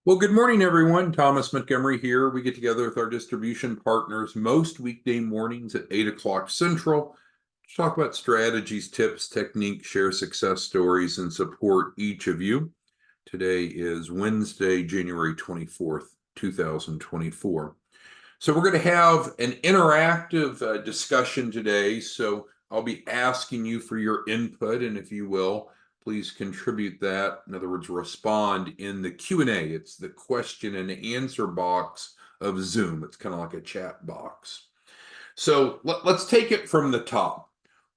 Well, good morning, everyone. Thomas Montgomery here. We get together with our distribution partners most weekday mornings at 8 o'clock Central to talk about strategies, tips, techniques, share success stories, and support each of you. Today is Wednesday, January 24th, 2024. So we're going to have an interactive discussion today. So I'll be asking you for your input, and if you will, please contribute that. In other words, respond in the Q&A. It's the question and answer box of Zoom. It's kind of like a chat box. So let's take it from the top.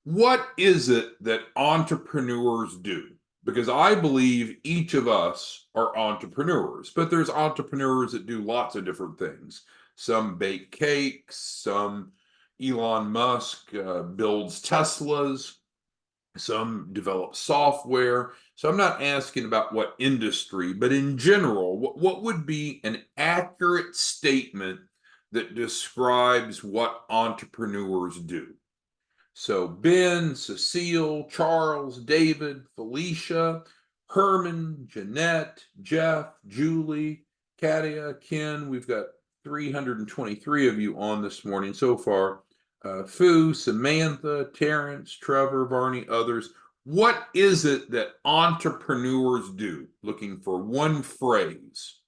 What is it that entrepreneurs do? Because I believe each of us are entrepreneurs, but there's entrepreneurs that do lots of different things. Some bake cakes, some Elon Musk builds Teslas, some develop software. So I'm not asking about what industry, but in general, what would be an accurate statement that describes what entrepreneurs do? So Ben, Cecile, Charles, David, Felicia, Herman, Jeanette, Jeff, Julie, Katia, Ken. We've got 323 of you on this morning so far. Fu, Samantha, Terrence, Trevor, Barney, others. What is it that entrepreneurs do? Looking for one phrase.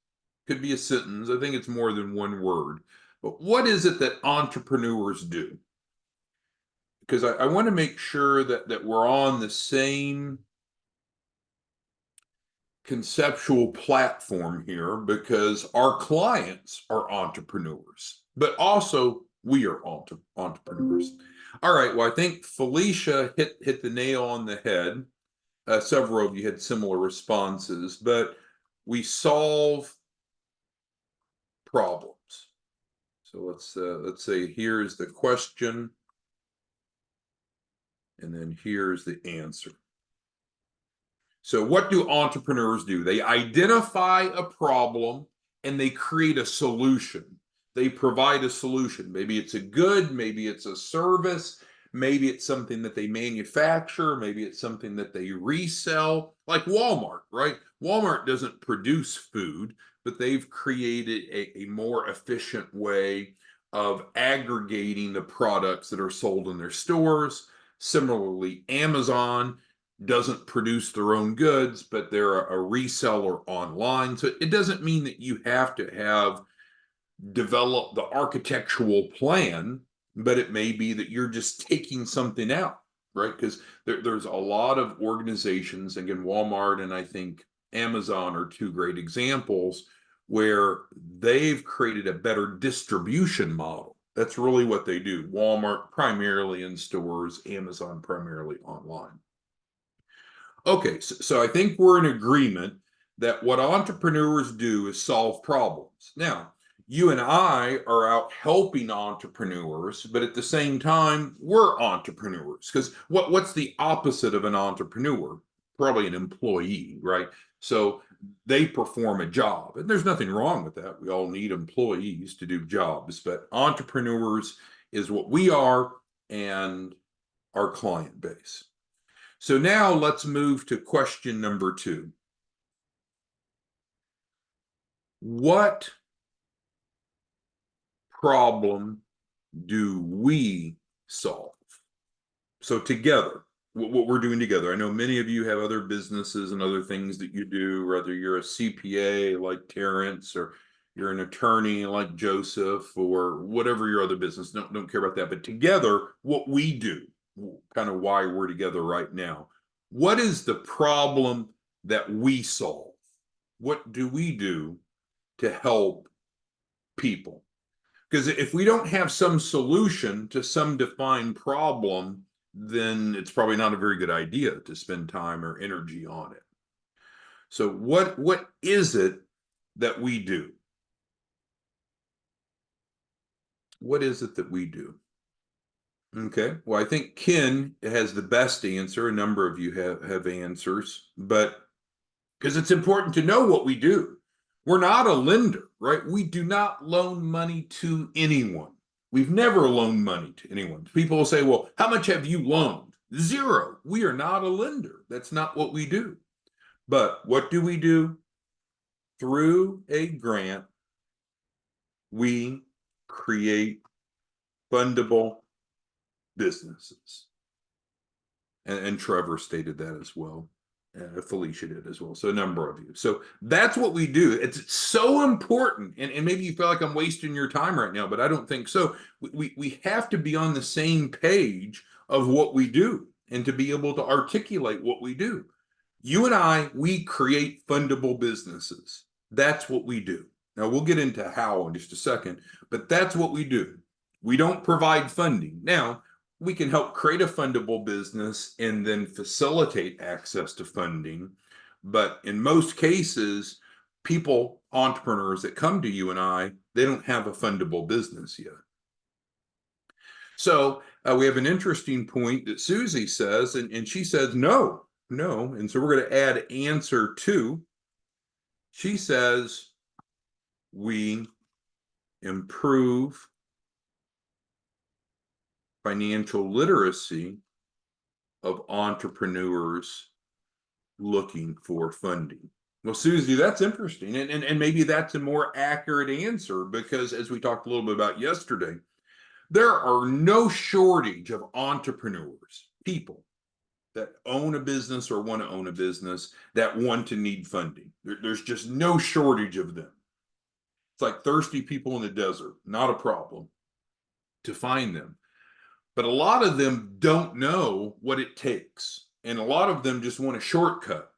Could be a sentence. I think it's more than one word. But what is it that entrepreneurs do? Because I want to make sure that we're on the same conceptual platform here, because our clients are entrepreneurs, but also we are entrepreneurs. All right, well, I think Felicia hit the nail on the head. Several of you had similar responses, but we solve problems. So let's say here's the question, and then here's the answer. So what do entrepreneurs do? They identify a problem and they create a solution. They provide a solution. Maybe it's a good, maybe it's a service, maybe it's something that they manufacture, maybe it's something that they resell, like Walmart, right? Walmart doesn't produce food, but they've created a more efficient way of aggregating the products that are sold in their stores. Similarly, Amazon doesn't produce their own goods, but they're a reseller online. So it doesn't mean that you have to have developed the architectural plan, but it may be that you're just taking something out, right? Because there's a lot of organizations, again, Walmart and I think Amazon are two great examples where they've created a better distribution model. That's really what they do. Walmart primarily in stores, Amazon primarily online. Okay, so I think we're in agreement that what entrepreneurs do is solve problems. Now, you and I are out helping entrepreneurs, but at the same time, we're entrepreneurs. Because what's the opposite of an entrepreneur? Probably an employee, right? So they perform a job, and there's nothing wrong with that. We all need employees to do jobs, but entrepreneurs is what we are and our client base. So now let's move to question number 2. What problem do we solve? So together, what we're doing together. I know many of you have other businesses and other things that you do, whether you're a CPA like Terrence or you're an attorney like Joseph or whatever your other business. Don't care about that. But together, what we do, kind of why we're together right now. What is the problem that we solve? What do we do to help people? Because if we don't have some solution to some defined problem, then it's probably not a very good idea to spend time or energy on it. So what is it that we do? What is it that we do? Okay, well, I think Ken has the best answer. A number of you have answers, but because it's important to know what we do. We're not a lender, right? We do not loan money to anyone. We've never loaned money to anyone. People will say, well, how much have you loaned? Zero. We are not a lender. That's not what we do. But what do? through a grant, we create fundable businesses. And Trevor stated that as well. Felicia did as well. So a number of you. So that's what we do. It's so important. And maybe you feel like I'm wasting your time right now, but I don't think so. We have to be on the same page of what we do and to be able to articulate what we do. You and I, we create fundable businesses. That's what we do. Now we'll get into how in just a second, but that's what we do. We don't provide funding. Now, we can help create a fundable business and then facilitate access to funding. But in most cases, people, entrepreneurs that come to you and I, they don't have a fundable business yet. So we have an interesting point that Susie says, and she says, no. And so we're going to add answer 2. She says, we improve financial literacy of entrepreneurs looking for funding. Well, Susie, that's interesting. And maybe that's a more accurate answer because as we talked a little bit about yesterday, there are no shortage of entrepreneurs, people that own a business or want to own a business that want to need funding. There's just no shortage of them. It's like thirsty people in the desert, not a problem to find them. But a lot of them don't know what it takes. And a lot of them just want a shortcut.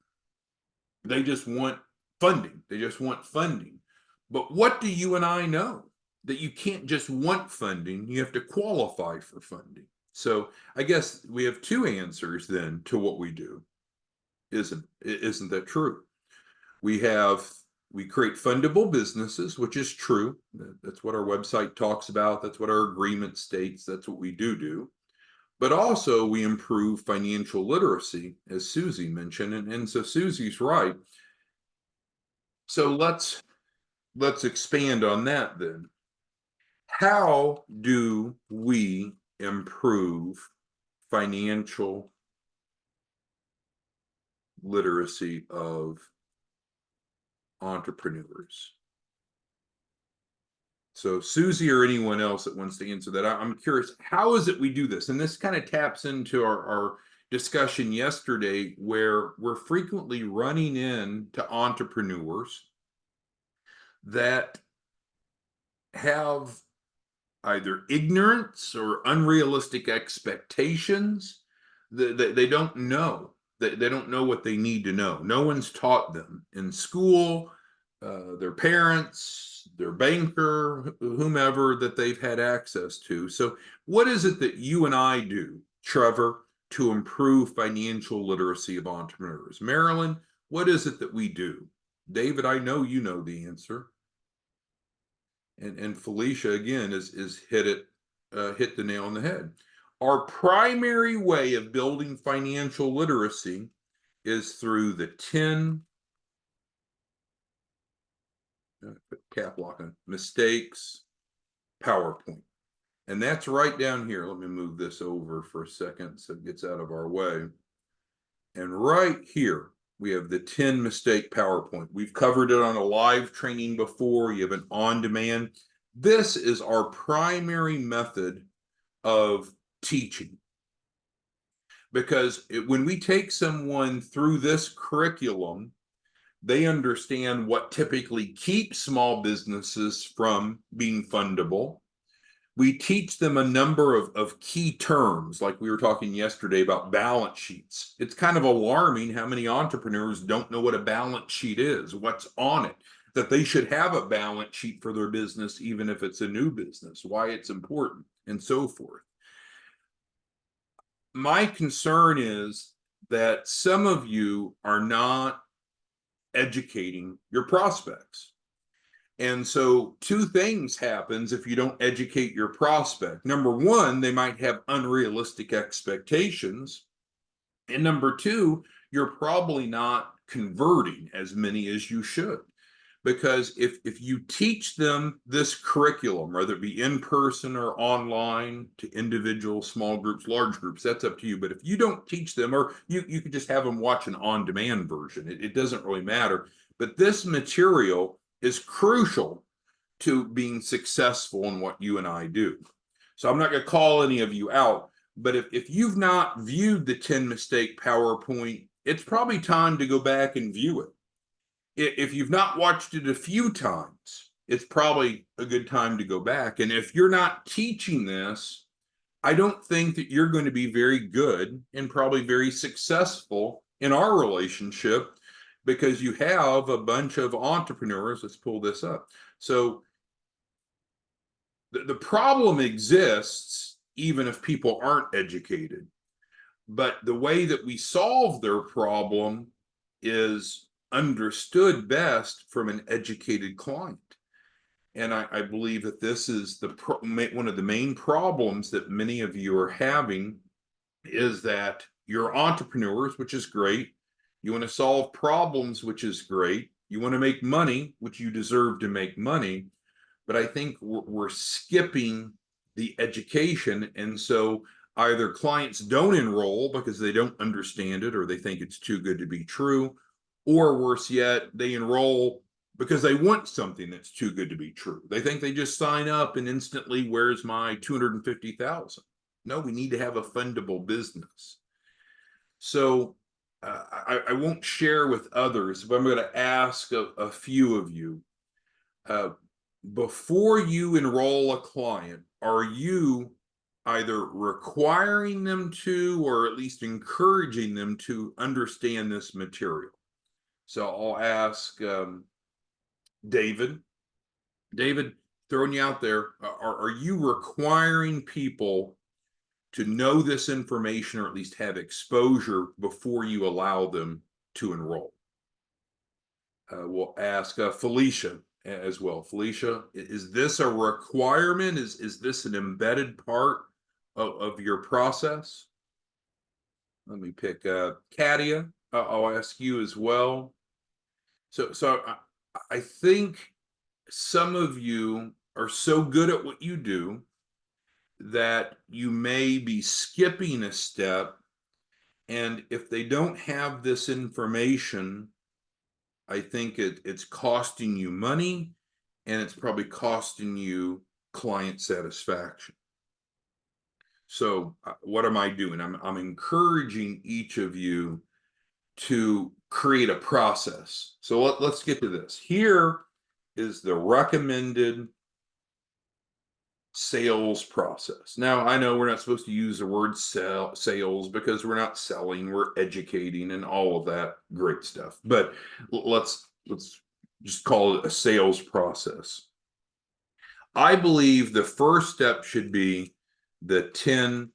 They just want funding. But what do you and I know? That you can't just want funding, you have to qualify for funding. So I guess we have 2 answers then to what we do. Isn't that true? We create fundable businesses, which is true. That's what our website talks about. That's what our agreement states. That's what we do. But also we improve financial literacy, as Susie mentioned. And so Susie's right. So let's expand on that then. How do we improve financial literacy of entrepreneurs? So Susie or anyone else that wants to answer that, I'm curious, how is it we do this? And this kind of taps into our discussion yesterday where we're frequently running into entrepreneurs that have either ignorance or unrealistic expectations. They don't know. They don't know what they need to know. No one's taught them in school, their parents, their banker, whomever that they've had access to. So what is it that you and I do, Trevor, to improve financial literacy of entrepreneurs? Marilyn, what is it that we do? David, I know you know the answer. And Felicia, again, is hit the nail on the head. Our primary way of building financial literacy is through the 10 cap lock on mistakes PowerPoint. And that's right down here. Let me move this over for a second so it gets out of our way. And right here, we have the 10 mistake PowerPoint. We've covered it on a live training before. You have an on-demand. This is our primary method of teaching. Because when we take someone through this curriculum, they understand what typically keeps small businesses from being fundable. We teach them a number of key terms, like we were talking yesterday about balance sheets. It's kind of alarming how many entrepreneurs don't know what a balance sheet is, what's on it, that they should have a balance sheet for their business, even if it's a new business, why it's important, and so forth. My concern is that some of you are not educating your prospects. And so 2 things happens if you don't educate your prospect. Number 1, they might have unrealistic expectations. And number 2, you're probably not converting as many as you should. because if you teach them this curriculum, whether it be in person or online, to individual, small groups, large groups, that's up to you. But if you don't teach them, or you could just have them watch an on-demand version, it doesn't really matter. But this material is crucial to being successful in what you and I do. So I'm not going to call any of you out, but if you've not viewed the 10 mistake PowerPoint, it's probably time to go back and view it. If you've not watched it a few times, it's probably a good time to go back. And if you're not teaching this, I don't think that you're going to be very good and probably very successful in our relationship, because you have a bunch of entrepreneurs. Let's pull this up. So the problem exists even if people aren't educated. But the way that we solve their problem is understood best from an educated client. And I believe that this is one of the main problems that many of you are having, is that you're entrepreneurs, which is great. You want to solve problems, which is great. You want to make money, which you deserve to make money. But I think we're skipping the education. And so either clients don't enroll because they don't understand it, or they think it's too good to be true, or worse yet, they enroll because they want something that's too good to be true. They think they just sign up and instantly, where's my 250,000? No, we need to have a fundable business. So I won't share with others, but I'm going to ask a few of you. Before you enroll a client, are you either requiring them to, or at least encouraging them to understand this material? So I'll ask David. David, throwing you out there, are you requiring people to know this information, or at least have exposure before you allow them to enroll? We'll ask Felicia as well. Felicia, is this a requirement? Is this an embedded part of your process? Let me pick Katia. I'll ask you as well. So I think some of you are so good at what you do that you may be skipping a step. And if they don't have this information, I think it's costing you money, and it's probably costing you client satisfaction. So what am I doing? I'm encouraging each of you to create a process. So let's get to this. Here is the recommended sales process. Now, I know we're not supposed to use the word sales because we're not selling, we're educating and all of that great stuff. But let's just call it a sales process. I believe the first step should be the 10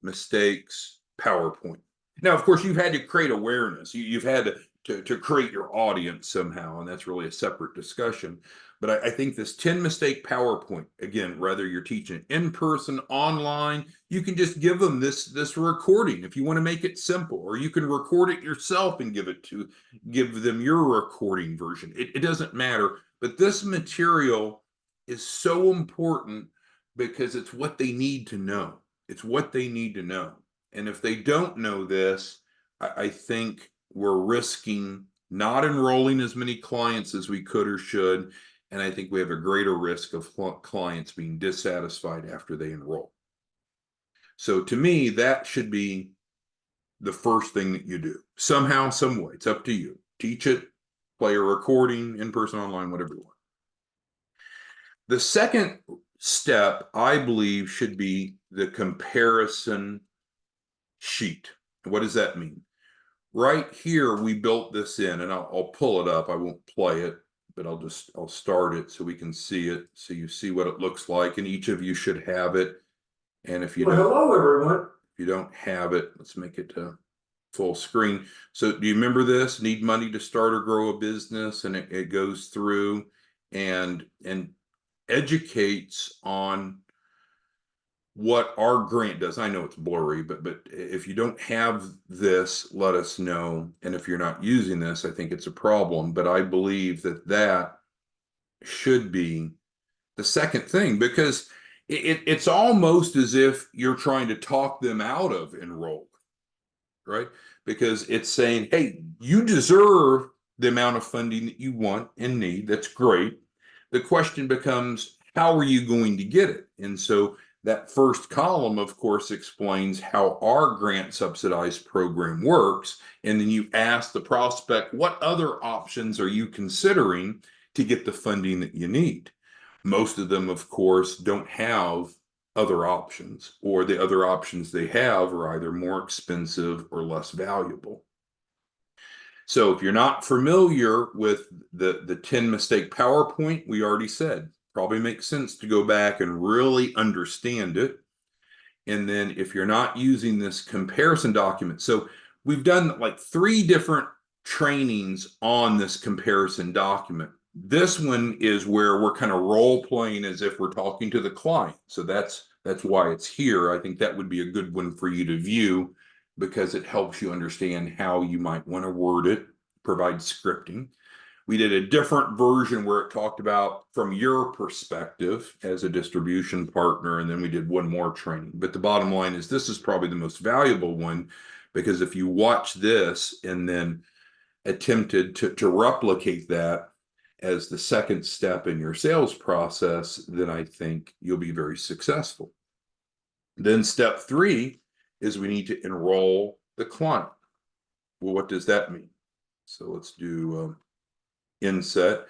mistakes PowerPoint. Now, of course, you've had to create awareness. You've had to create your audience somehow, and that's really a separate discussion. But I think this 10 mistake PowerPoint, again, whether you're teaching in person, online, you can just give them this recording if you want to make it simple, or you can record it yourself and give them your recording version. It doesn't matter. But this material is so important because it's what they need to know. It's what they need to know. And if they don't know this, I think we're risking not enrolling as many clients as we could or should. And I think we have a greater risk of clients being dissatisfied after they enroll. So to me, that should be the first thing that you do. Somehow, some way, it's up to you. Teach it, play a recording, in person, online, whatever you want. The second step, I believe, should be the comparison sheet. What does that mean? Right here, we built this in, and I'll pull it up. I won't play it, but I'll start it so we can see it. So you see what it looks like, and each of you should have it. And if you hello everyone. If you don't have it, let's make it full screen. So do you remember this? Need money to start or grow a business, and it goes through and educates on what our grant does. I know it's blurry, but if you don't have this, let us know. And if you're not using this, I think it's a problem. But I believe that that should be the second thing, because it's almost as if you're trying to talk them out of enroll, right? Because it's saying, hey, you deserve the amount of funding that you want and need. That's great. The question becomes, how are you going to get it? And so that first column, of course, explains how our grant subsidized program works. And then you ask the prospect, what other options are you considering to get the funding that you need? Most of them, of course, don't have other options, or the other options they have are either more expensive or less valuable. So if you're not familiar with the 10 mistake PowerPoint, we already said, probably makes sense to go back and really understand it. And then if you're not using this comparison document, so we've done like 3 different trainings on this comparison document. This one is where we're kind of role playing as if we're talking to the client. So that's why it's here. I think that would be a good one for you to view, because it helps you understand how you might want to word it, provide scripting. We did a different version where it talked about from your perspective as a distribution partner, and then we did one more training. But the bottom line is this is probably the most valuable one, because if you watch this and then attempted to replicate that as the second step in your sales process, then I think you'll be very successful. Then step 3 is we need to enroll the client. Well, what does that mean? So let's do inset.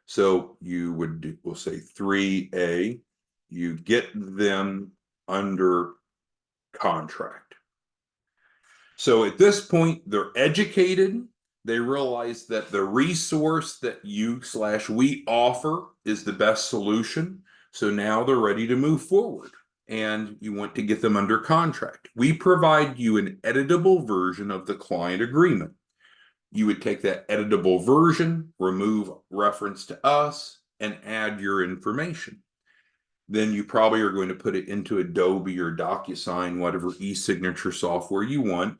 So you would do, we'll say 3A, you get them under contract. So at this point, they're educated. They realize that the resource that you/we offer is the best solution. So now they're ready to move forward, and you want to get them under contract. We provide you an editable version of the client agreement. You would take that editable version, remove reference to us, and add your information. Then you probably are going to put it into Adobe or DocuSign, whatever e-signature software you want,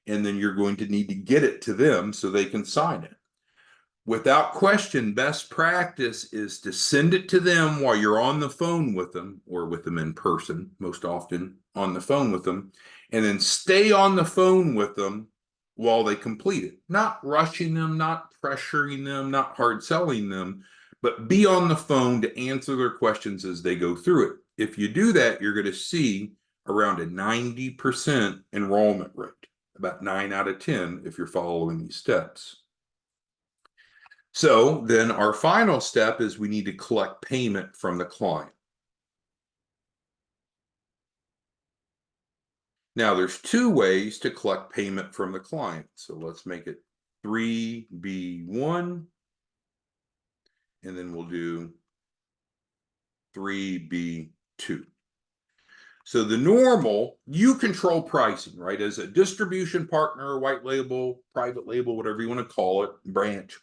and then you're going to need to get it to them so they can sign it. Without question, best practice is to send it to them while you're on the phone with them, or with them in person, most often on the phone with them, and then stay on the phone with them while they complete it. Not rushing them, not pressuring them, not hard selling them, but be on the phone to answer their questions as they go through it. If you do that, you're going to see around a 90% enrollment rate, about 9 out of 10 if you're following these steps. So then our final step is we need to collect payment from the client. Now there's 2 ways to collect payment from the client. So let's make it 3B1, and then we'll do 3B2. So the normal, you control pricing, right? As a distribution partner, white label, private label, whatever you want to call it, branch,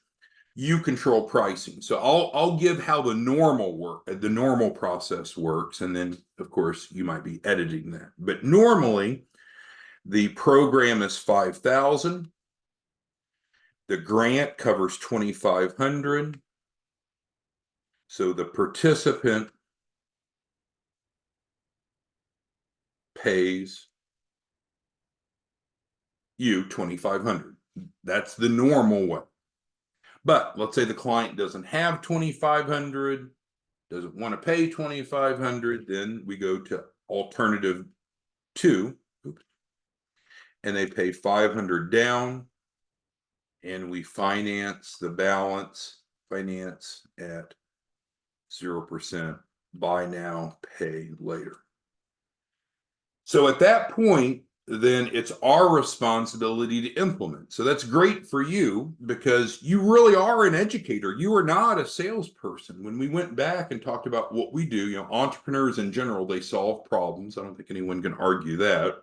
you control pricing. So I'll give how the normal process works, and then of course you might be editing that. But normally the program is 5,000. The grant covers 2,500. So the participant pays you 2,500. That's the normal way. But let's say the client doesn't have 2,500, doesn't want to pay 2,500, then we go to alternative 2, and they pay 500 down, and we finance the balance, finance at 0%, buy now, pay later. So at that point, then it's our responsibility to implement. So that's great for you, because you really are an educator. You are not a salesperson. When we went back and talked about what we do, entrepreneurs in general, they solve problems. I don't think anyone can argue that.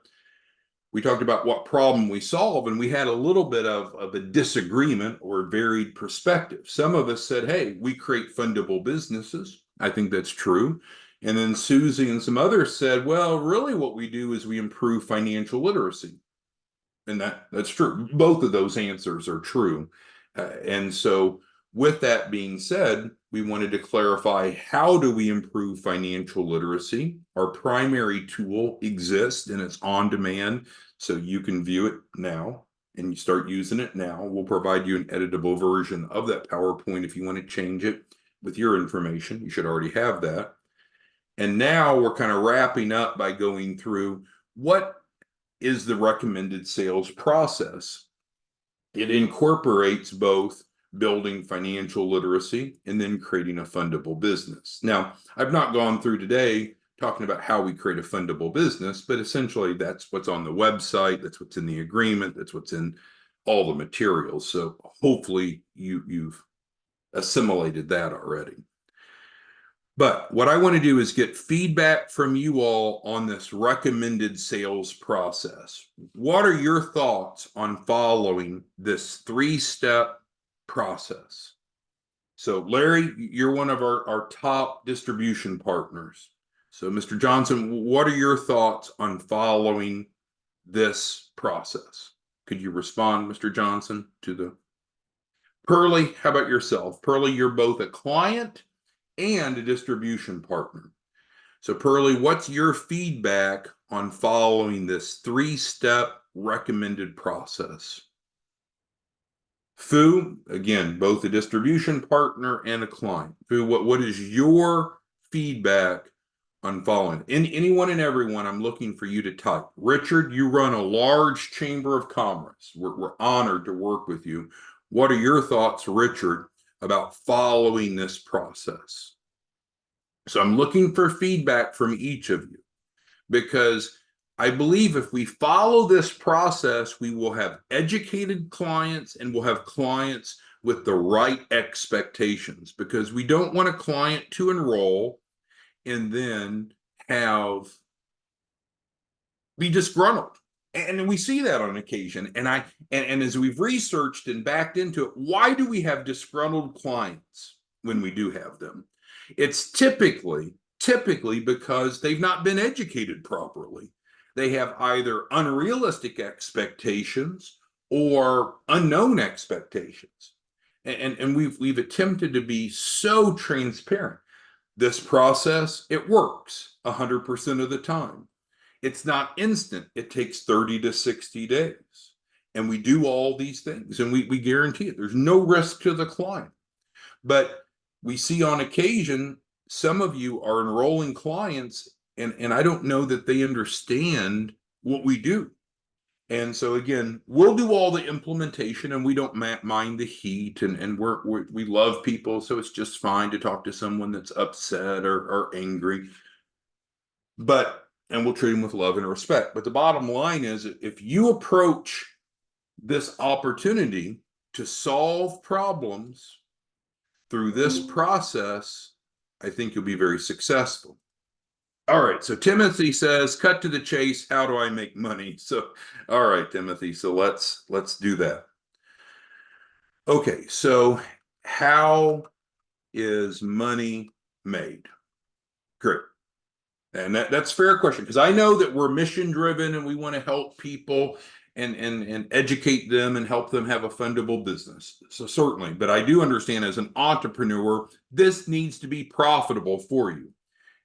We talked about what problem we solve, and we had a little bit of a disagreement or varied perspective. Some of us said, hey, we create fundable businesses. I think that's true. And then Susie and some others said, well, really what we do is we improve financial literacy. And that's true. Both of those answers are true. And so with that being said, we wanted to clarify, how do we improve financial literacy? Our primary tool exists and it's on demand, so you can view it now and you start using it now. We'll provide you an editable version of that PowerPoint if you want to change it with your information. You should already have that. And now we're kind of wrapping up by going through what is the recommended sales process. It incorporates both building financial literacy and then creating a fundable business. Now, I've not gone through today talking about how we create a fundable business, but essentially that's what's on the website, that's what's in the agreement, that's what's in all the materials. So hopefully you've assimilated that already. But what I want to do is get feedback from you all on this recommended sales process. What are your thoughts on following this three-step process? So Larry, you're one of our top distribution partners. So Mr. Johnson, what are your thoughts on following this process? Could you respond, Mr. Johnson, to the... Pearlie, how about yourself? Pearlie, you're both a client and a distribution partner. So Pearlie, what's your feedback on following this three-step recommended process? Fu, again, both a distribution partner and a client. Fu, what is your feedback on following? Anyone and everyone, I'm looking for you to type. Richard, you run a large chamber of commerce. We're honored to work with you. What are your thoughts, Richard, about following this process? So I'm looking for feedback from each of you, because I believe if we follow this process, we will have educated clients and we'll have clients with the right expectations, because we don't want a client to enroll and then be disgruntled. And we see that on occasion. And as we've researched and backed into it, why do we have disgruntled clients when we do have them? It's typically because they've not been educated properly. They have either unrealistic expectations or unknown expectations. And we've attempted to be so transparent. This process, it works 100% of the time. It's not instant. It takes 30 to 60 days. And we do all these things and we guarantee it. There's no risk to the client. But we see on occasion, some of you are enrolling clients and I don't know that they understand what we do. And so again, we'll do all the implementation and we don't mind the heat, and we love people. So it's just fine to talk to someone that's upset or angry. And we'll treat them with love and respect. But the bottom line is, if you approach this opportunity to solve problems through this process, I think you'll be very successful. All right, so Timothy says, cut to the chase, how do I make money? So, all right, Timothy, so let's do that. Okay, so how is money made? Great. And that's a fair question, because I know that we're mission driven and we want to help people and educate them and help them have a fundable business. So certainly, but I do understand as an entrepreneur, this needs to be profitable for you.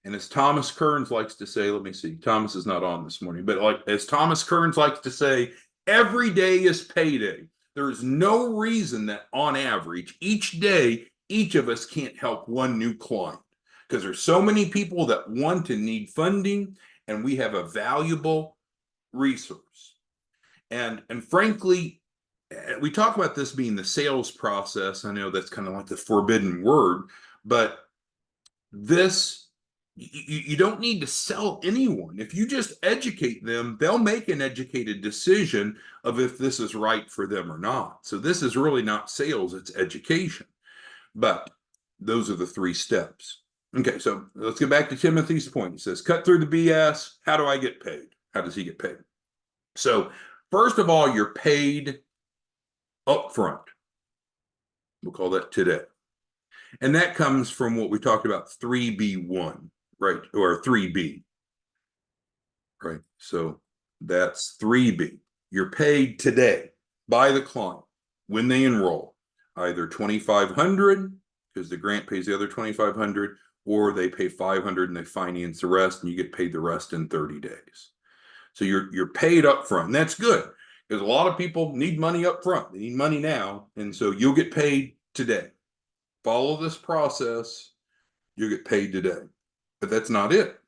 And as Thomas Kearns likes to say, let me see, Thomas is not on this morning, but as Thomas Kearns likes to say, every day is payday. There is no reason that on average, each day, each of us can't help one new client, because there's so many people that want and need funding, and we have a valuable resource. And frankly, we talk about this being the sales process. I know that's kind of like the forbidden word, but you don't need to sell anyone. If you just educate them, they'll make an educated decision of if this is right for them or not. So this is really not sales, it's education. But those are the three steps. Okay, so let's get back to Timothy's point. He says, cut through the BS. How do I get paid? How does he get paid? So first of all, you're paid upfront. We'll call that today. And that comes from what we talked about, 3B1. right? Or 3B, right? So that's 3B. You're paid today by the client when they enroll, either 2,500 because the grant pays the other 2,500, or they pay 500 and they finance the rest, and you get paid the rest in 30 days. So you're paid up front, and that's good because a lot of people need money up front. They need money now, and so you'll get paid today. Follow this process, you'll get paid today. But that's not it.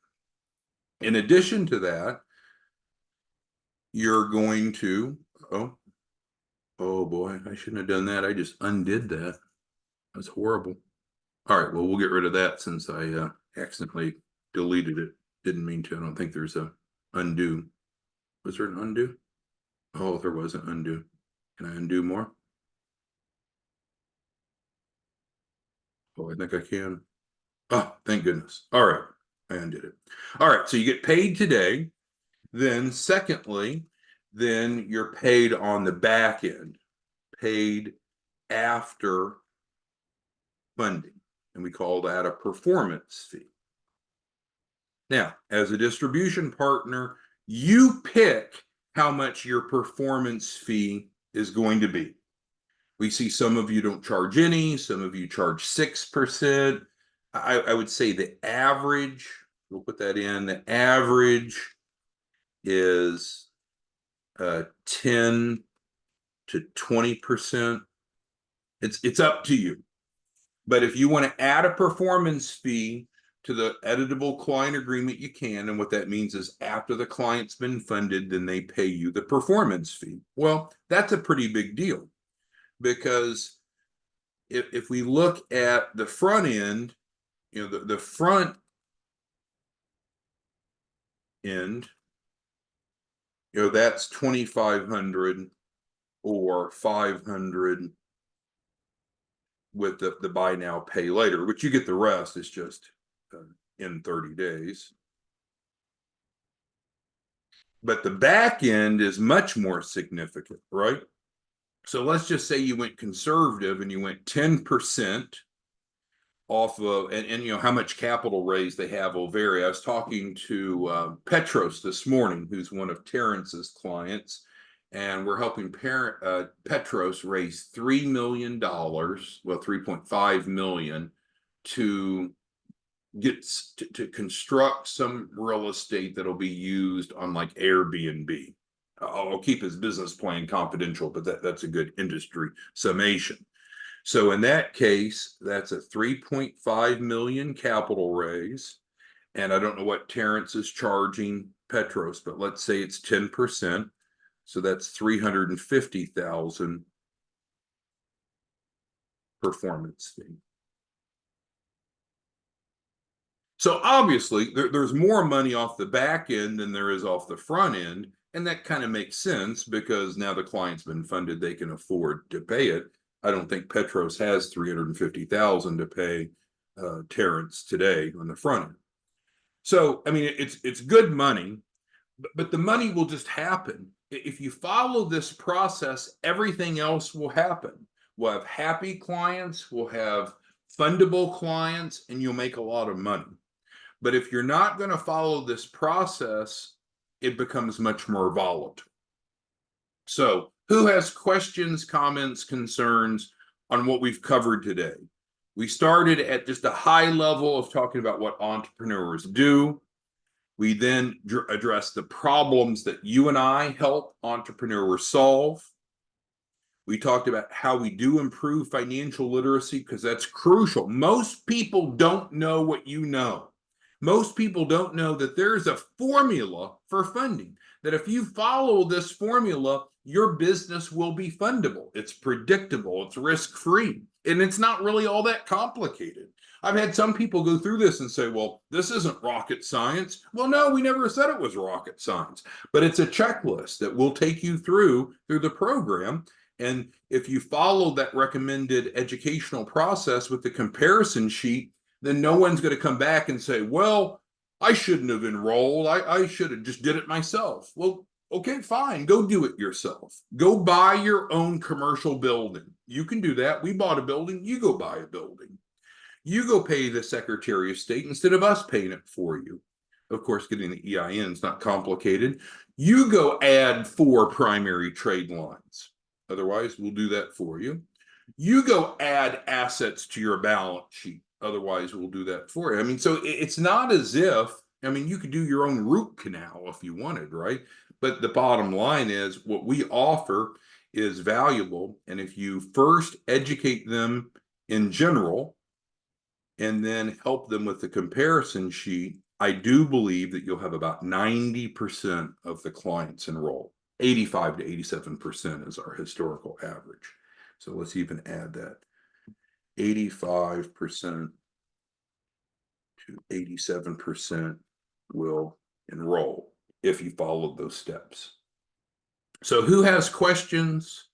In addition to that, you're going to, oh boy, I shouldn't have done that. I just undid that. That's horrible. All right, well, we'll get rid of that since I accidentally deleted it. Didn't mean to. I don't think there's a undo. Was there an undo? Oh, there was an undo. Can I undo more? Oh, I think I can. Oh, thank goodness. All right, I undid it. All right, so you get paid today. Then secondly, then you're paid on the back end, paid after funding. And we call that a performance fee. Now, as a distribution partner, you pick how much your performance fee is going to be. We see some of you don't charge any, some of you charge 6%. I would say the average, we'll put that in, the average is 10 to 20%. It's up to you. But if you want to add a performance fee to the editable client agreement, you can. And what that means is after the client's been funded, then they pay you the performance fee. Well, that's a pretty big deal because if we look at the front end, the front end, that's 2,500 or 500 with the buy now, pay later, which you get the rest is just in 30 days. But the back end is much more significant, right? So let's just say you went conservative and you went 10% off of, and how much capital raise they have will vary. I was talking to Petros this morning, who's one of Terrence's clients, and we're helping Petros raise $3 million, well, 3.5 million to get to construct some real estate that'll be used on like Airbnb. I'll keep his business plan confidential, but that's a good industry summation. So in that case, that's a 3.5 million capital raise. And I don't know what Terrence is charging Petros, but let's say it's 10%. So that's 350,000 performance fee. So obviously there's more money off the back end than there is off the front end. And that kind of makes sense because now the client's been funded, they can afford to pay it. I don't think Petros has 350,000 to pay Terrence today on the front end. So, I mean, it's good money, but the money will just happen. If you follow this process, everything else will happen. We'll have happy clients, we'll have fundable clients, and you'll make a lot of money. But if you're not going to follow this process, it becomes much more volatile. So, who has questions, comments, concerns on what we've covered today? We started at just a high level of talking about what entrepreneurs do. We then addressed the problems that you and I help entrepreneurs solve. We talked about how we do improve financial literacy because that's crucial. Most people don't know what you know. Most people don't know that there's a formula for funding, that if you follow this formula, your business will be fundable. It's predictable, it's risk-free, and it's not really all that complicated. I've had some people go through this and say, well, this isn't rocket science. Well, no, we never said it was rocket science, but it's a checklist that will take you through the program. And if you follow that recommended educational process with the comparison sheet, then no one's going to come back and say, well, I shouldn't have enrolled. I should have just did it myself. Well, okay, fine. Go do it yourself. Go buy your own commercial building. You can do that. We bought a building. You go buy a building. You go pay the Secretary of State instead of us paying it for you. Of course, getting the EIN is not complicated. You go add 4 primary trade lines. Otherwise, we'll do that for you. You go add assets to your balance sheet. Otherwise, we'll do that for you. I mean, so it's not as if, I mean, you could do your own root canal if you wanted, right? But the bottom line is what we offer is valuable. And if you first educate them in general and then help them with the comparison sheet, I do believe that you'll have about 90% of the clients enroll. 85 to 87% is our historical average. So let's even add that. 85% to 87% will enroll if you follow those steps. So who has questions,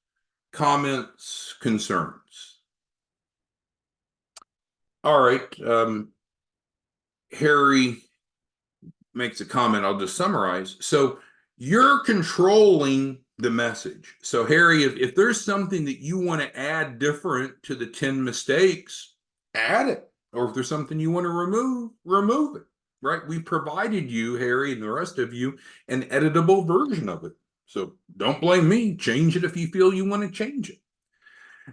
comments, concerns? All right. Harry makes a comment. I'll just summarize. So you're controlling the message. So Harry, if there's something that you want to add different to the 10 mistakes, add it. Or if there's something you want to remove it, right? We provided you, Harry, and the rest of you, an editable version of it. So don't blame me. Change it if you feel you want to change it.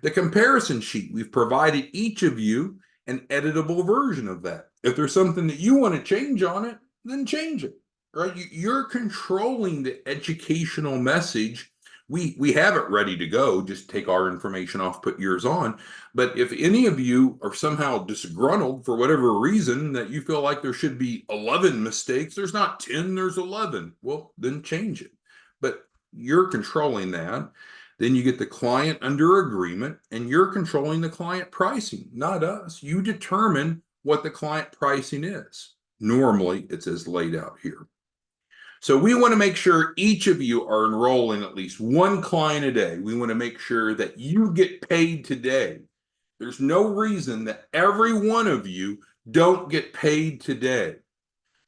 The comparison sheet, we've provided each of you an editable version of that. If there's something that you want to change on it, then change it, right? You're controlling the educational message. We have it ready to go. Just take our information off, put yours on. But if any of you are somehow disgruntled for whatever reason that you feel like there should be 11 mistakes, there's not 10, there's 11. Well, then change it. But you're controlling that. Then you get the client under agreement and you're controlling the client pricing, not us. You determine what the client pricing is. Normally, it's as laid out here. So we want to make sure each of you are enrolling at least one client a day. We want to make sure that you get paid today. There's no reason that every one of you don't get paid today.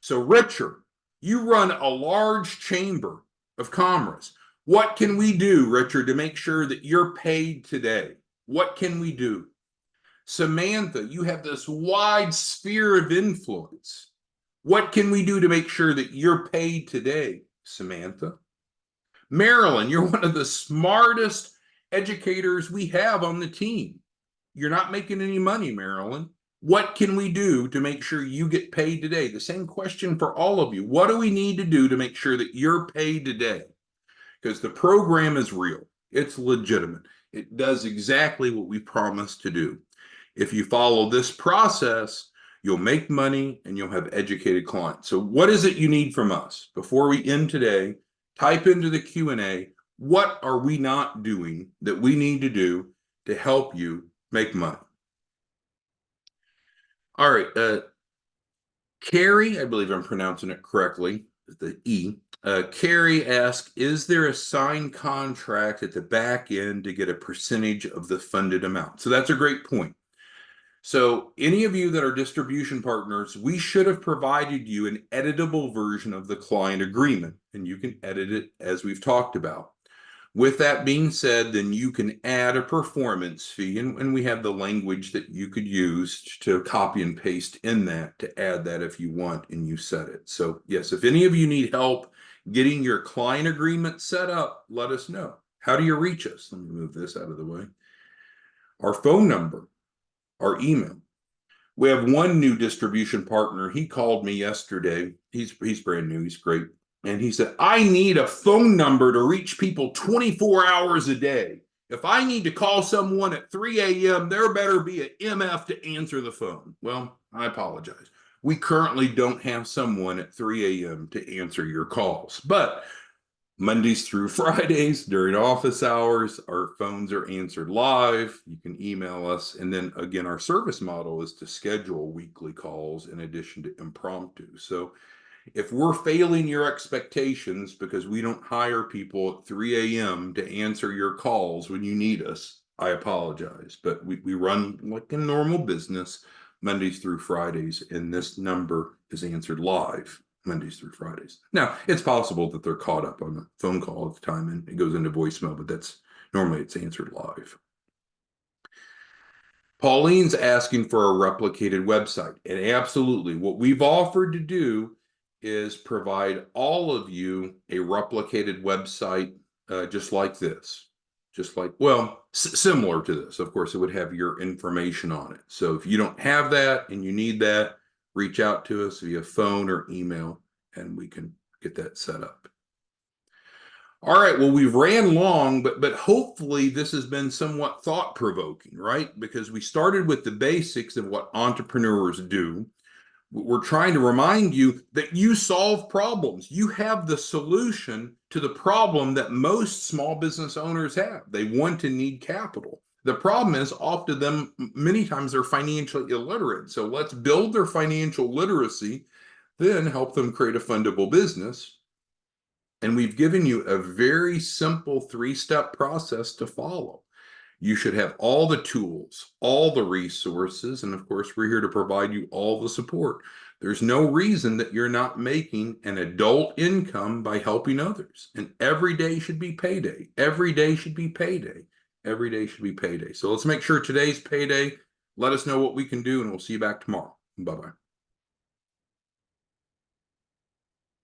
So Richard, you run a large chamber of commerce. What can we do, Richard, to make sure that you're paid today? What can we do? Samantha, you have this wide sphere of influence. What can we do to make sure that you're paid today, Samantha? Marilyn, you're one of the smartest educators we have on the team. You're not making any money, Marilyn. What can we do to make sure you get paid today? The same question for all of you. What do we need to do to make sure that you're paid today? Because the program is real. It's legitimate. It does exactly what we promised to do. If you follow this process, you'll make money and you'll have educated clients. So what is it you need from us? Before we end today, type into the Q&A, what are we not doing that we need to do to help you make money? All right. Carrie, I believe I'm pronouncing it correctly, the E. Carrie asked, is there a signed contract at the back end to get a percentage of the funded amount? So that's a great point. So any of you that are distribution partners, we should have provided you an editable version of the client agreement, and you can edit it as we've talked about. With that being said, then you can add a performance fee, and we have the language that you could use to copy and paste in that to add that if you want and you set it. So yes, if any of you need help getting your client agreement set up, let us know. How do you reach us? Let me move this out of the way. Our phone number, our email. We have one new distribution partner. He called me yesterday. He's brand new. He's great. And he said, I need a phone number to reach people 24 hours a day. If I need to call someone at 3 a.m., there better be an MF to answer the phone. Well, I apologize. We currently don't have someone at 3 a.m. to answer your calls. But Mondays through Fridays during office hours, our phones are answered live. You can email us. And then again, our service model is to schedule weekly calls in addition to impromptu. So if we're failing your expectations because we don't hire people at 3 a.m. to answer your calls when you need us, I apologize. But we run like a normal business Mondays through Fridays, and this number is answered live Mondays through Fridays. Now, it's possible that they're caught up on a phone call at the time and it goes into voicemail, but that's normally it's answered live. Pauline's asking for a replicated website. And absolutely, what we've offered to do is provide all of you a replicated website just like this. Just like, well, similar to this. Of course, it would have your information on it. So if you don't have that and you need that, reach out to us via phone or email, and we can get that set up. All right, well, we've ran long, but hopefully this has been somewhat thought-provoking, right? Because we started with the basics of what entrepreneurs do. We're trying to remind you that you solve problems. You have the solution to the problem that most small business owners have. They want and need capital. The problem is often them, many times they're financially illiterate. So let's build their financial literacy, then help them create a fundable business. And we've given you a very simple 3-step process to follow. You should have all the tools, all the resources, and of course, we're here to provide you all the support. There's no reason that you're not making an adult income by helping others. And every day should be payday. Every day should be payday. Every day should be payday. So let's make sure today's payday. Let us know what we can do, and we'll see you back tomorrow. Bye-bye.